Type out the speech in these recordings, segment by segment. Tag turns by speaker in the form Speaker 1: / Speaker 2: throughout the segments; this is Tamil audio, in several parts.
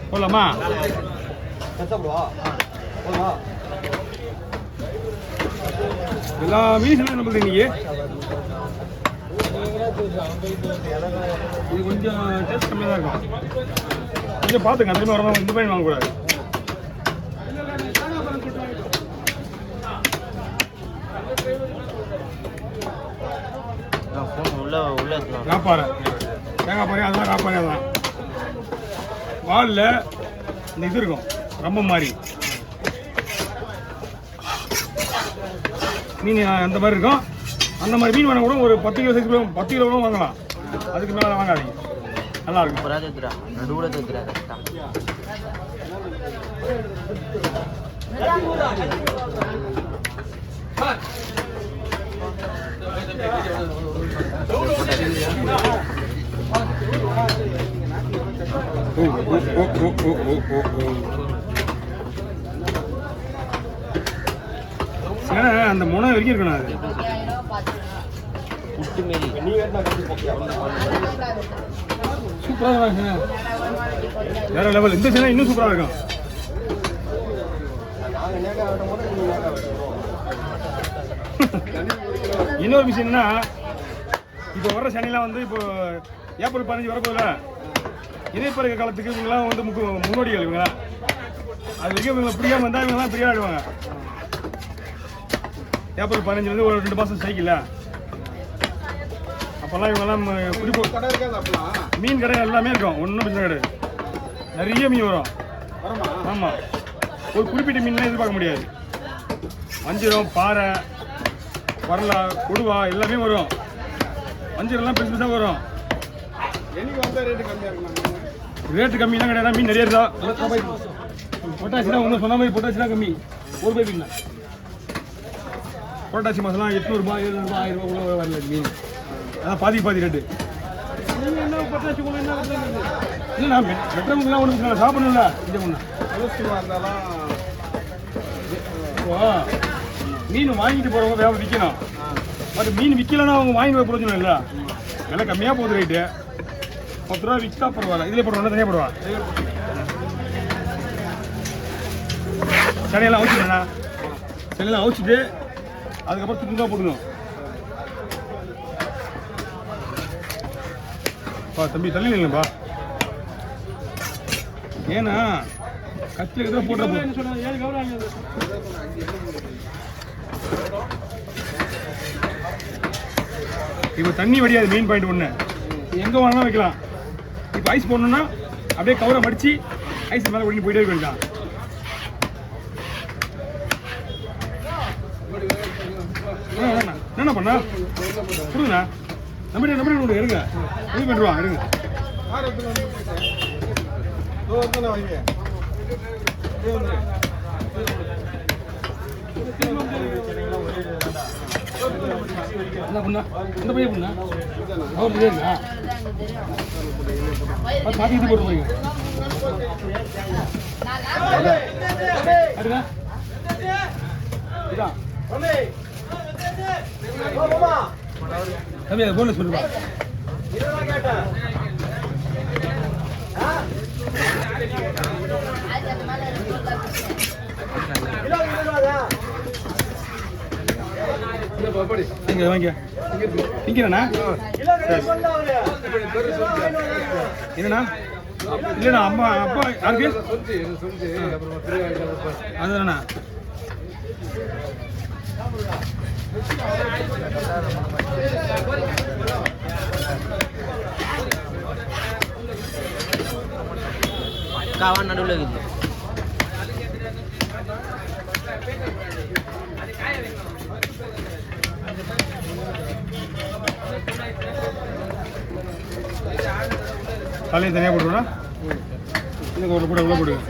Speaker 1: போடலாமா? எல்லா மீன்ஸ் நம்மளுக்கு இன்னைக்கு இது கொஞ்சம் டேஸ்ட் கம்மியாக தான் இருக்கும். கொஞ்சம் பார்த்துங்க, அந்த மாதிரி வரணும். இந்த மாதிரி வாங்கக்கூடாது. ராப்பாறை தேங்காய் பாறை அதெல்லாம் ராப்பாறை அதெல்லாம் வாலில் இந்த இது இருக்கும் ரொம்ப மாதிரி மீன் அந்த மாதிரி இருக்கும். அந்த மாதிரி மீன் வேணா கூட ஒரு 10 கிலோ 10 கிலோ கூட வாங்கலாம். அதுக்கு மேலே வாங்காதீங்க, நல்லா இருக்கும். அந்த முனை வரைக்கும் இருக்கணும். அது சூப்பராக இருக்கும், வேற லெவல். இந்த சேனை இன்னும் சூப்பராக இருக்கும். இன்னொரு விஷயம் என்னன்னா, இப்போ வர்ற சனிலாம் வந்து இப்போ ஏப்ரல் 15 வரப்போதில்ல, இணைப்பருக்க காலத்துக்கு இவங்கெல்லாம் வந்து முன்னோடிகள். இவங்க அது வரைக்கும் இவங்களை பிடிக்காம வந்தால் இவங்கெல்லாம் பிரியா ஆடுவாங்க. ஏப்ரல் 15 வந்து ஒரு 2 மாதம் சைக்கிள். அப்போல்லாம் இவங்கெல்லாம் மீன் கடை எல்லாமே இருக்கும், ஒன்றும் பிரச்சனை கிடையாது. நிறைய மீன் வரும். ஆமாம், ஒரு குறிப்பிட்ட மீன்லாம் எதிர்பார்க்க முடியாது. வஞ்சிரம், பாறை, வரலா, கொடுவா எல்லாமே வரும். வஞ்சிரெல்லாம் பெருசு தான் வரும். ரேட்டு கம்மிலாம் கிடையாது, மீன் நிறைய இருக்கா. பொட்டாசினா ஒன்றும் சொன்ன மாதிரி பொட்டாசினா கம்மி. ஒரு ரூபாய் மீன் பொட்டாசி மாதம்லாம் 800 ரூபாய் 700 ரூபாய் 1000 ரூபாய் கூட வரல மீன். அதான் பாதி ரேட்டு. என்ன பொட்டாசி கூட என்ன இல்லைண்ணா, வெட்டவங்கலாம் ஒன்று சாப்பிடணும்ல. இந்த ஒன்று மீன் வாங்கிட்டு போகிறவங்க வேலை விற்கணும். பட் மீன் விற்கலன்னா அவங்க வாங்கிட்டு போய் பிரயோஜனம் இல்லை. விலை கம்மியாக போகுது ரேட்டு. 10 ரூபா விற்றா பரவாயில்ல. இதில் போடுவாங்க, தனியாக போடுவா. சனையெல்லாம் அவிச்சிடுண்ணா. சனையெல்லாம் அவிச்சிட்டு அதுக்கப்புறம் துண்டு தான் போடணும். தம்பி தள்ளி இல்லைங்கப்பா, ஏன்னா கத்தில தான் போட்டா இப்போ தண்ணி வடியாது. மெயின் பாயிண்ட் ஒன்று, எங்கே வேணாலும் வைக்கலாம். இப்போ ஐஸ் போடணுன்னா அப்படியே கவரை மடித்து ஐஸ் மேலே ஒடிஞ்சு போயிட்டே இருக்க வேண்டாம். என்ன பண்ணா கொடுங்கண்ணா, நம்பி ஒன்று எடுங்க. இது பண்ணுவா எடுங்க. என்ன பண்ணா இந்த பையன் பண்ணா அவர் இல்லைங்களா? காட்டி இது போட்டு போறீங்க. தம்பி அதை போன சொல்லுவா. இங்க வாங்க நிக்கிறேண்ணா. என்னண்ணா? இல்லைண்ணா, அம்மா அப்பா யாருக்கு அதுதாண்ணா.
Speaker 2: kawan dulu gitu.
Speaker 1: தலையை தனியாக போடுவோம்னா இன்னும் ஒரு போட உள்ள போடுங்க.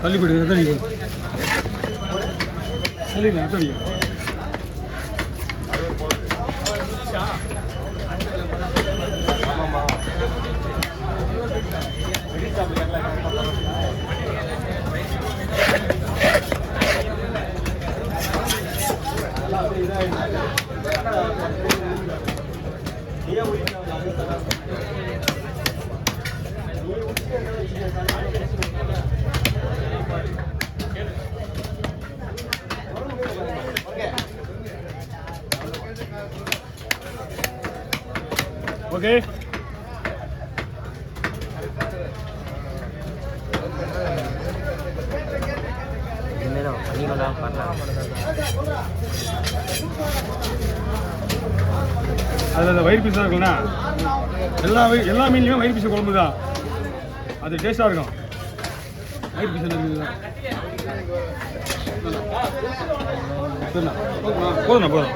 Speaker 1: தள்ளி போடுங்க, தள்ளி தள்ளிங்க தள்ளிங்க. ஓகே அதில் அந்த வயிறு பீஸாக இருக்குல்ல எல்லா மீன்லையுமே வயிறு பீஸ் குழம்பு தான் அது டேஸ்ட்டாக இருக்கும் வயிறு பீஸ் இருக்குதுண்ணா போதுண்ணா போதும்